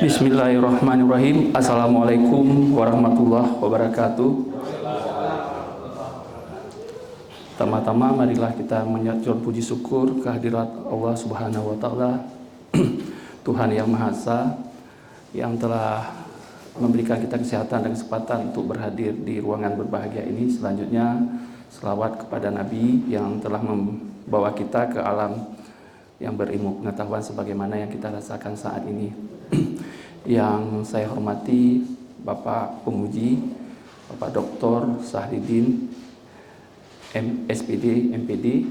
Bismillahirrahmanirrahim. Assalamualaikum warahmatullahi wabarakatuh. Tama-tama marilah kita menyatakan puji syukur kehadirat Allah Subhanahu wa taala, Tuhan yang Maha Esa, yang telah memberikan kita kesehatan dan kesempatan untuk berhadir di ruangan berbahagia ini. Selanjutnya selawat kepada Nabi yang telah membawa kita ke alam yang berilmu pengetahuan sebagaimana yang kita rasakan saat ini. Yang saya hormati Bapak Penguji, Bapak Dr. Sahrudin, SPD, MPD.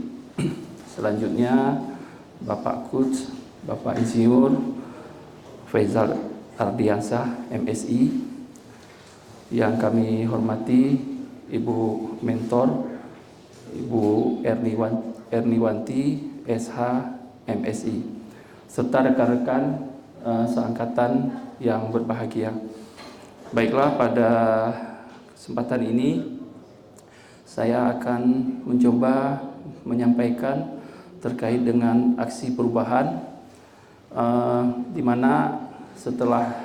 Selanjutnya Bapak Coach, Bapak Insinyur Faisal Ardiansah, MSI. Yang kami hormati Ibu Mentor, Ibu Erniwanti, SH, MSI, serta rekan-rekan seangkatan yang berbahagia. Baiklah, pada kesempatan ini saya akan mencoba menyampaikan terkait dengan aksi perubahan, di mana setelah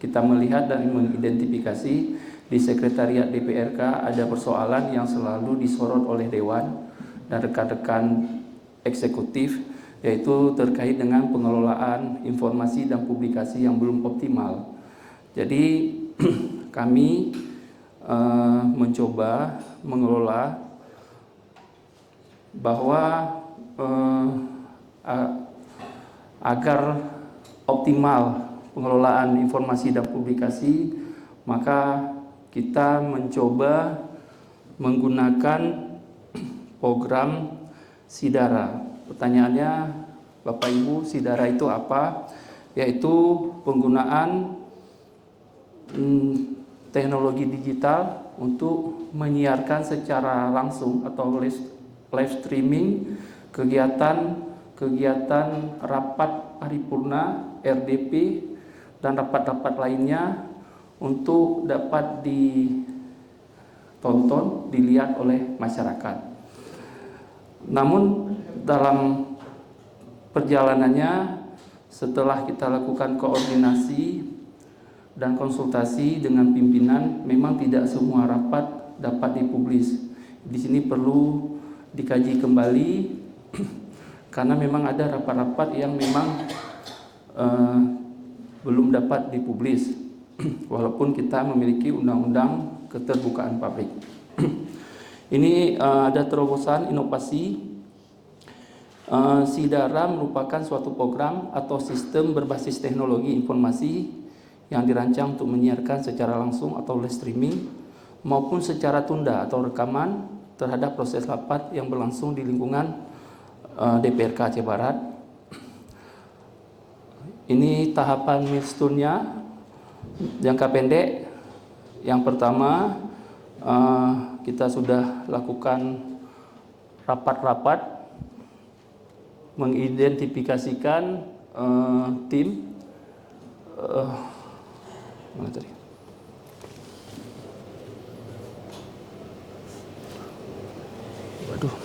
kita melihat dan mengidentifikasi di Sekretariat DPRK ada persoalan yang selalu disorot oleh Dewan dan rekan-rekan eksekutif, yaitu terkait dengan pengelolaan informasi dan publikasi yang belum optimal. Jadi kami mencoba mengelola bahwa agar optimal pengelolaan informasi dan publikasi, maka kita mencoba menggunakan program Sidara. Pertanyaannya, Bapak Ibu, Sidara itu apa? Yaitu penggunaan teknologi digital untuk menyiarkan secara langsung atau live streaming kegiatan rapat paripurna, RDP, dan rapat-rapat lainnya untuk dapat ditonton, dilihat oleh masyarakat. Namun dalam perjalanannya, setelah kita lakukan koordinasi dan konsultasi dengan pimpinan, memang tidak semua rapat dapat dipublis. Di sini perlu dikaji kembali karena memang ada rapat-rapat yang memang belum dapat dipublis walaupun kita memiliki undang-undang keterbukaan publik. Ini ada terobosan inovasi. Sidara merupakan suatu program atau sistem berbasis teknologi informasi yang dirancang untuk menyiarkan secara langsung atau live streaming maupun secara tunda atau rekaman terhadap proses rapat yang berlangsung di lingkungan DPRK Aceh Barat. Ini tahapan milestone-nya jangka pendek. Yang pertama, kita sudah lakukan rapat-rapat mengidentifikasikan tim mana tadi? Waduh.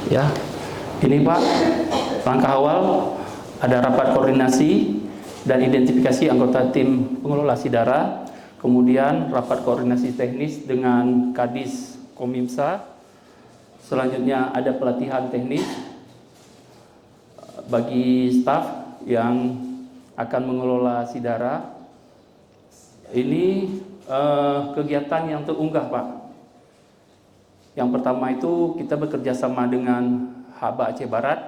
Ya, ini Pak, langkah awal ada rapat koordinasi dan identifikasi anggota tim pengelola Sidara, kemudian rapat koordinasi teknis dengan Kadis Komimsa, selanjutnya ada pelatihan teknis bagi staf yang akan mengelola Sidara. Ini kegiatan yang terunggah Pak. Yang pertama itu kita bekerja sama dengan Haba Aceh Barat,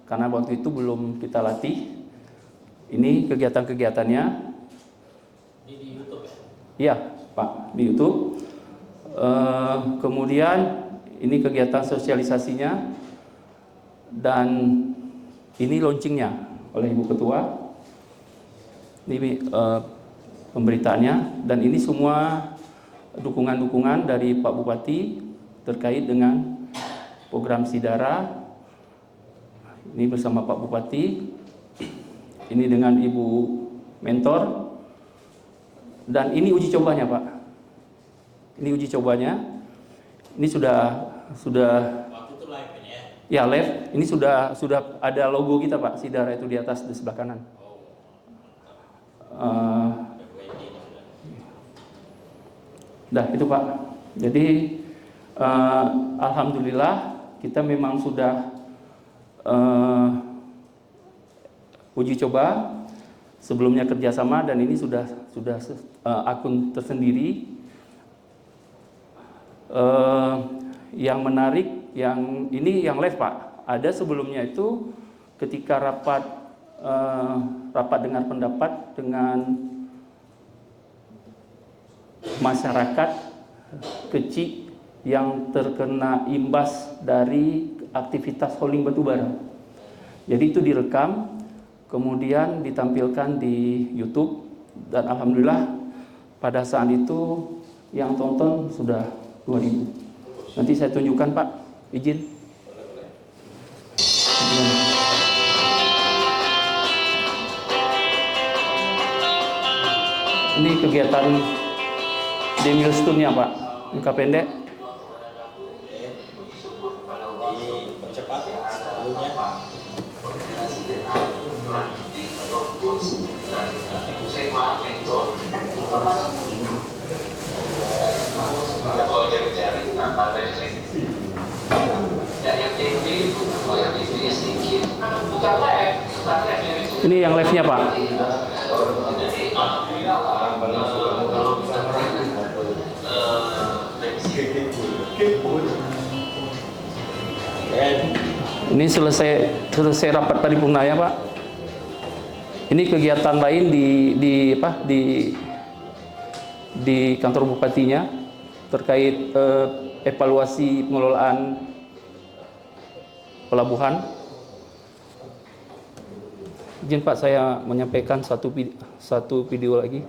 karena waktu itu belum kita latih. Ini kegiatan-kegiatannya. Di YouTube ya? Iya Pak, di YouTube. Kemudian ini kegiatan sosialisasinya, dan ini launchingnya oleh Ibu Ketua. Ini pemberitaannya, dan ini semua dukungan-dukungan dari Pak Bupati terkait dengan program Sidara. Ini bersama Pak Bupati, ini dengan Ibu Mentor, dan ini uji cobanya Pak. Ini uji cobanya. Ini sudah waktu itu live ini ya? Ya live. Ini sudah ada logo kita Pak, Sidara itu di atas di sebelah kanan. Dah itu Pak. Jadi alhamdulillah kita memang sudah uji coba, sebelumnya kerjasama, dan ini sudah akun tersendiri. Yang menarik, yang ini yang live Pak. Ada sebelumnya itu ketika rapat dengar pendapat dengan masyarakat kecil yang terkena imbas dari aktivitas hauling batubara. Jadi itu direkam, kemudian ditampilkan di YouTube, dan alhamdulillah pada saat itu yang tonton sudah 2.000. Nanti saya tunjukkan Pak, izin. Ini kegiatan di milestone-nya Pak, muka pendek. Percepat sebelumnya. Ini yang live-nya Pak. Ini selesai rapat paripurna ya Pak. Ini kegiatan lain di kantor bupatinya terkait evaluasi pengelolaan pelabuhan. Izin Pak, saya menyampaikan satu video lagi.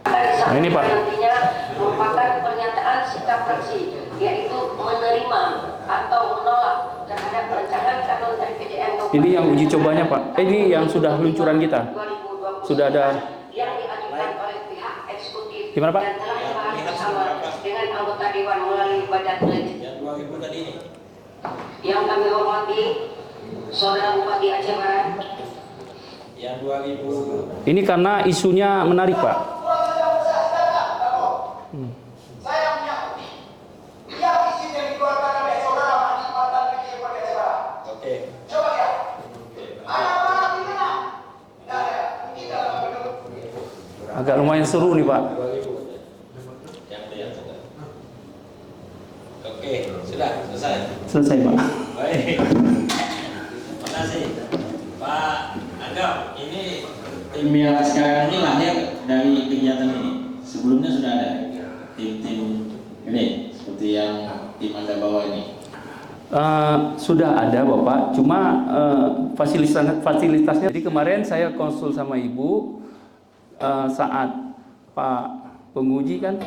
Nah ini Pak. Nantinya merupakan pernyataan sikap fraksi, yaitu menerima atau menolak terhadap rancangan kanun RPJM. Ini yang uji cobanya Pak. Ini yang sudah luncuran kita. Sudah ada. Yang diajukan oleh pihak eksekutif. Gimana Pak? Dan telah dibahas bersama dengan anggota dewan melalui badan legislatif. Yang 2000 tadi ini. Yang kami hormati Saudara Bupati Aceh Barat. Yang 2000. Ini karena isunya menarik Pak. Saya menyakiti lihat isi yang dikeluarkan oleh saudara Mandi mantan PJ Bupati Aceh Barat. Oke. Coba lihat. Anak-anak di mana? Nah, ya, ini dalam bentuk. Agak lumayan seru nih Pak. 2000. Yang lihat sudah. Oke, sudah selesai. Selesai Pak. Baik. Terima kasih. Pak Anggap, ini tim yang sekarang ini lahir dari kegiatan ini. Sebelumnya sudah ada tim-tim ini seperti yang tim Anda bawa ini. Sudah ada Bapak, cuma fasilitasnya. Jadi kemarin saya konsul sama Ibu saat Pak penguji kan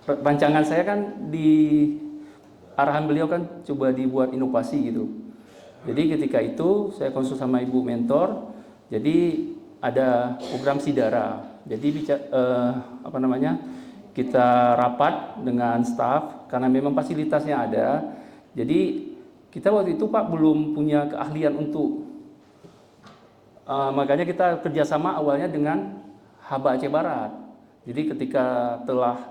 rancangan saya kan di arahan beliau kan coba dibuat inovasi gitu. Jadi ketika itu saya konsul sama Ibu Mentor, jadi ada program Sidara. Jadi kita rapat dengan staf karena memang fasilitasnya ada. Jadi kita waktu itu Pak belum punya keahlian untuk makanya kita kerjasama awalnya dengan Haba Aceh Barat. Jadi ketika telah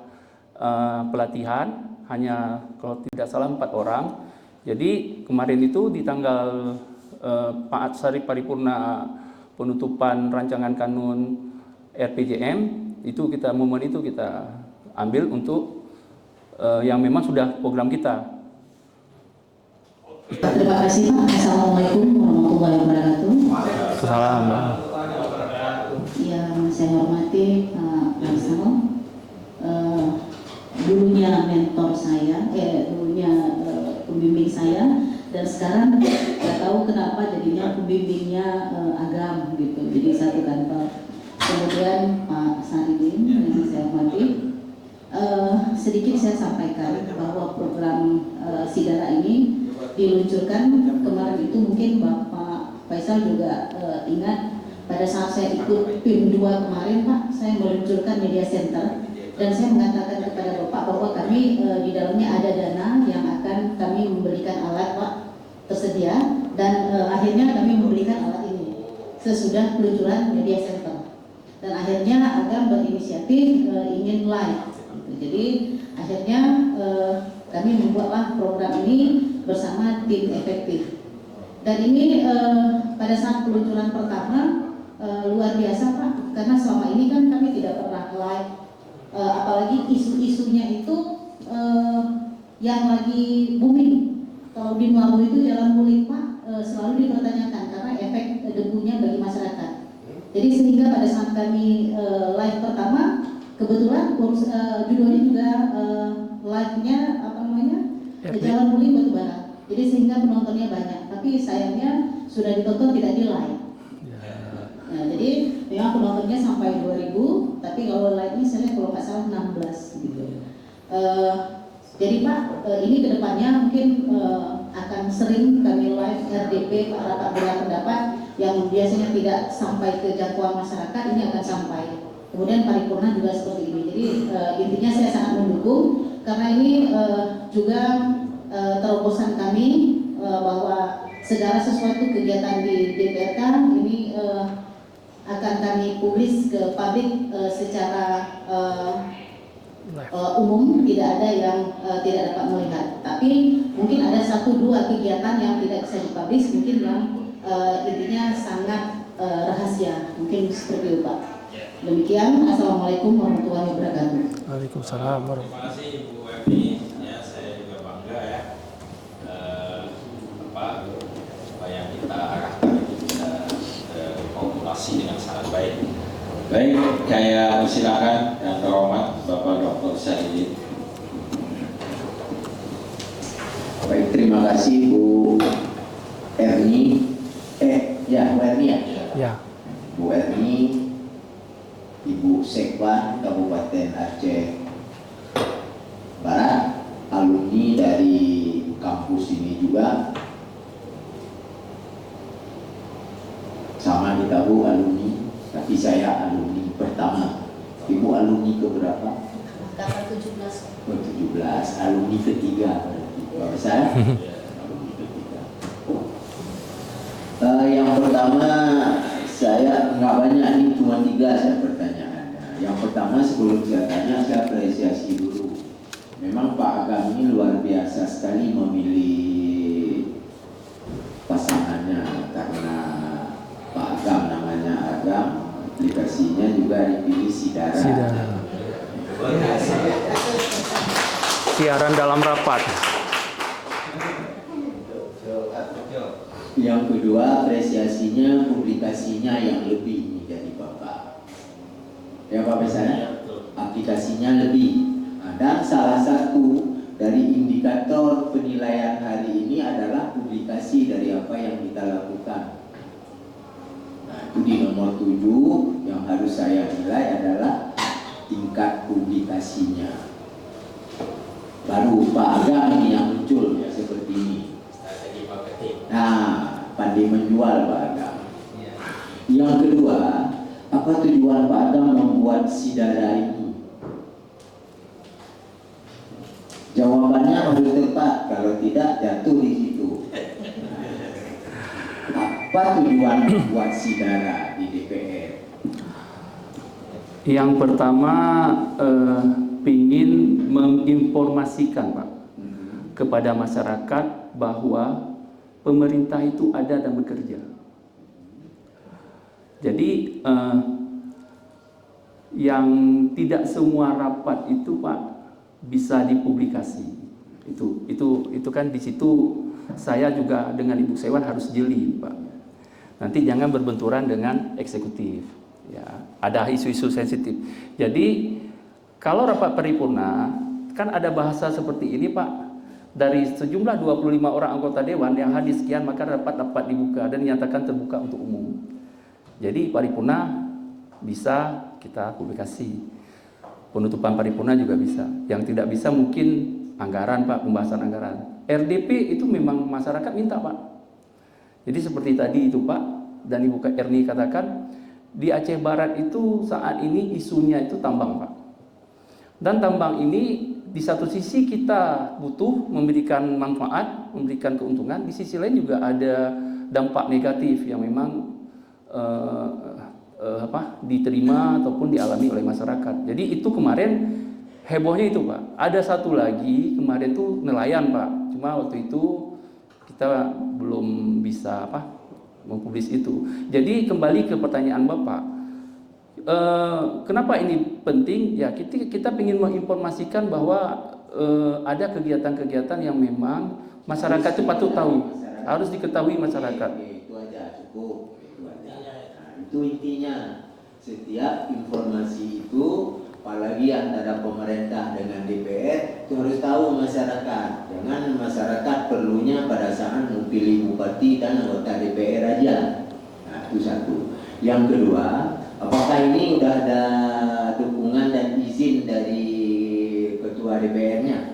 pelatihan hanya kalau tidak salah 4 orang. Jadi kemarin itu di tanggal Atsari Paripurna penutupan rancangan kanun RPJM itu momen itu kita ambil untuk yang memang sudah program kita. Terima kasih Pak. Assalamualaikum warahmatullahi wabarakatuh. Assalamualaikum. Yang saya hormati Pak Ramsal, dulunya mentor saya, dulunya pembimbing saya, dan sekarang nggak tahu kenapa jadinya pembimbingnya Agam gitu, jadi satu kantor. kemudian Pak Saridin yang saya hormati. Sedikit saya sampaikan bahwa program Sidara ini diluncurkan kemarin itu, mungkin Bapak Faisal juga ingat pada saat saya ikut PIM 2 kemarin Pak, saya meluncurkan media center dan saya mengatakan kepada Bapak bahwa kami di dalamnya ada dana yang akan kami membelikan alat Pak tersedia, dan akhirnya kami membelikan alat ini sesudah peluncuran media center, dan akhirnya Agam berinisiatif ingin live. Jadi akhirnya kami membuatlah program ini bersama tim efektif, dan ini pada saat peluncuran pertama luar biasa Pak, karena selama ini kan kami tidak pernah live, apalagi isu-isunya itu yang lagi booming. Kalau di Malu itu jalan mulik Pak selalu dipertanyakan karena efek debunya bagi masyarakat. Jadi sehingga pada saat kami live pertama, kebetulan judulnya juga live-nya jalan mulik Batubara. Jadi sehingga penontonnya banyak, tapi sayangnya sudah ditonton tidak di live. Nah, jadi memang penontonnya sampai 2000, tapi kalau live ini saya kalau nggak salah 16 gitu. Jadi Pak, ini kedepannya mungkin akan sering kami live RDP, Pak, rapat dengar pendapat yang biasanya tidak sampai ke jangkauan masyarakat, ini akan sampai. Kemudian paripurna juga seperti ini. Jadi intinya saya sangat mendukung, karena ini juga terobosan kami bahwa segala sesuatu kegiatan di DPRK ini akan kami publis ke publik secara umum, tidak ada yang tidak dapat melihat. Tapi mungkin ada 1-2 kegiatan yang tidak bisa dipublis, mungkin yang intinya sangat rahasia, mungkin seperti itu Pak. Demikian, Assalamualaikum warahmatullahi wabarakatuh. Waalaikumsalam warahmatullahi Terima kasih Bu Evi, ya saya juga bangga ya apa yang kita arahkan itu bisa formulasi dengan sangat baik. Baik, saya persilakan yang terhormat Bapak Dr. Saridin. Baik, terima kasih Bu Erni. Bu Erni ya? Ya. Bu Erni, Ibu Sekwan Kabupaten Aceh Barat, alumni dari kampus ini juga. Sama kita Bu alumni, tapi saya alumni pertama. Ibu alumni keberapa? Kakak 17. 17, alumni ketiga berarti. Bapak saya alumni ketiga. Yang pertama, saya nggak banyak nih, cuma 3 saya pertanyaannya. Yang pertama, sebelum saya tanya, saya apresiasi dulu. Memang Pak Agam ini luar biasa sekali memilih pasangannya, karena Pak Agam namanya Agam, aplikasinya juga dipilih Sidara. Siaran dalam rapat. Yang kedua, apresiasinya publikasinya yang lebih nih dari Bapak. Ya Bapak saya, aplikasinya lebih. Dan salah satu dari indikator penilaian hari ini adalah publikasi dari apa yang kita lakukan. Nah, itu di nomor 7 yang harus saya nilai adalah tingkat publikasinya. Baru Pak Agam ini yang muncul ya seperti ini. Strategi marketing. Nah, pandai menjual Pak Agam. Yang kedua, apa tujuan Pak Agam membuat Sidara ini? Jawabannya harus tepat, kalau tidak jatuh di situ. Apa tujuan membuat Sidara di DPR? Yang pertama ingin menginformasikan Pak kepada masyarakat bahwa pemerintah itu ada dan bekerja. Jadi yang tidak semua rapat itu Pak bisa dipublikasi. Itu kan di situ saya juga dengan Ibu Sewan harus jeli Pak. Nanti jangan berbenturan dengan eksekutif. Ya, ada isu-isu sensitif. Jadi kalau rapat paripurna kan ada bahasa seperti ini Pak. Dari sejumlah 25 orang anggota dewan yang hadir sekian, maka rapat dapat dibuka dan dinyatakan terbuka untuk umum. Jadi paripurna bisa kita publikasi. Penutupan paripurna juga bisa. Yang tidak bisa mungkin anggaran Pak, pembahasan anggaran. RDP itu memang masyarakat minta Pak. Jadi seperti tadi itu Pak, dan Ibu Erni katakan, di Aceh Barat itu saat ini isunya itu tambang Pak. Dan tambang ini di satu sisi kita butuh memberikan manfaat, memberikan keuntungan, di sisi lain juga ada dampak negatif yang memang diterima ataupun dialami oleh masyarakat. Jadi itu kemarin hebohnya itu Pak. Ada satu lagi kemarin tuh nelayan Pak. Cuma waktu itu kita belum bisa mempublis itu. Jadi kembali ke pertanyaan Bapak, kenapa ini penting? Ya kita ingin menginformasikan bahwa ada kegiatan-kegiatan yang memang masyarakat itu patut tahu, harus diketahui masyarakat. Itu aja cukup. Itu intinya. Setiap informasi itu, apalagi antara pemerintah dengan DPR, itu harus tahu masyarakat. Jangan masyarakat perlunya pada saat memilih bupati dan anggota DPR aja. Nah, itu satu. Yang kedua, apakah ini sudah ada dukungan dan izin dari ketua DPR-nya?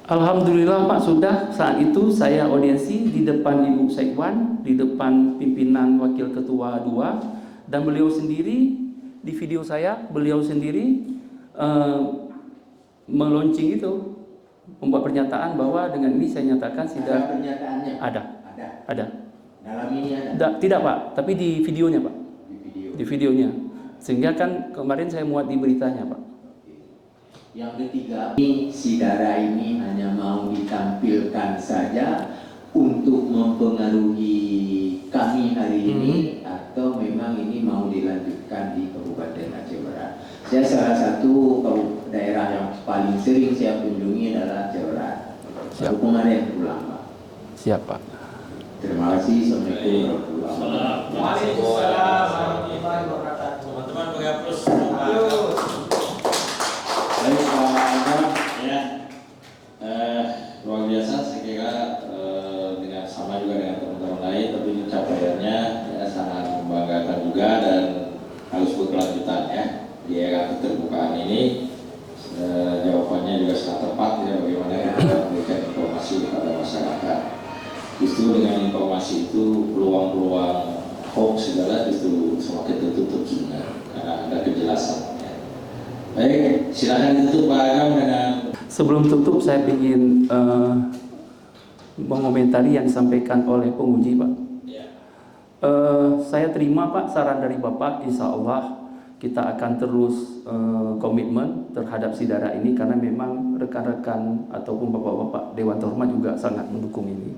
Alhamdulillah Pak, sudah. Saat itu saya audiensi di depan Ibu Sekwan, di depan pimpinan wakil ketua 2, dan beliau sendiri di video saya, beliau sendiri meluncing itu, membuat pernyataan bahwa dengan ini saya nyatakan Ada pernyataannya? Ada. Ada. Dalam ini ada? Tidak Pak, tapi di videonya Pak. Di video. Di videonya. Sehingga kan kemarin saya muat di beritanya Pak. Yang ketiga, Sidara ini hanya mau ditampilkan saja untuk mempengaruhi kami hari ini, atau memang ini mau dilanjutkan di Kabupaten Aceh Barat. Saya salah satu daerah yang paling sering saya kunjungi adalah Aceh Barat. Baru kemarin pulang Pak. Siap Pak. Terima kasih. Assalamualaikum warahmatullahi Waalaikumsalam warahmatullahi wabarakatuh. Teman-teman penghapus. Baik Pak, ya, luar biasa. Saya kira dengan sama juga dengan teman-teman lain, tapi capaiannya ya, sangat membanggakan juga dan harus berkelanjutan ya di era keterbukaan ini. Jawabannya juga sangat tepat ya, bagaimana kita memberikan informasi kepada masyarakat. Justru dengan informasi itu peluang-peluang hoax segala justru semakin tertutup sebenarnya karena ada kejelasan. Ya. Baik, silakan ditutup Pak Agam dengan. Sebelum tutup saya ingin mengomentari yang disampaikan oleh penguji Pak. Ya. Saya terima Pak saran dari Bapak, insya Allah kita akan terus komitmen terhadap Sidara ini karena memang rekan-rekan ataupun bapak-bapak Dewan Terhormat juga sangat mendukung ini.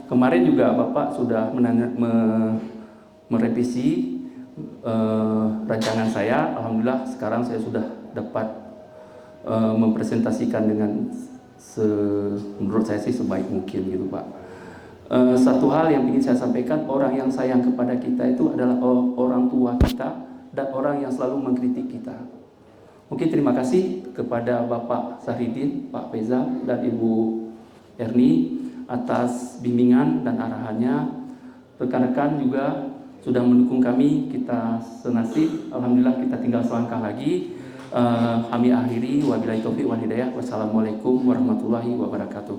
Kemarin juga Bapak sudah merevisi rancangan saya. Alhamdulillah sekarang saya sudah dapat mempresentasikan dengan menurut saya sih sebaik mungkin gitu Pak. Satu hal yang ingin saya sampaikan, orang yang sayang kepada kita itu adalah orang tua kita dan orang yang selalu mengkritik kita. Mungkin terima kasih kepada Bapak Sahridin, Pak Feza, dan Ibu Erni atas bimbingan dan arahannya. Rekan-rekan juga sudah mendukung kami, kita senasib. Alhamdulillah kita tinggal selangkah lagi. Kami akhiri, wabillahi taufiq wal hidayah. Wassalamualaikum warahmatullahi wabarakatuh.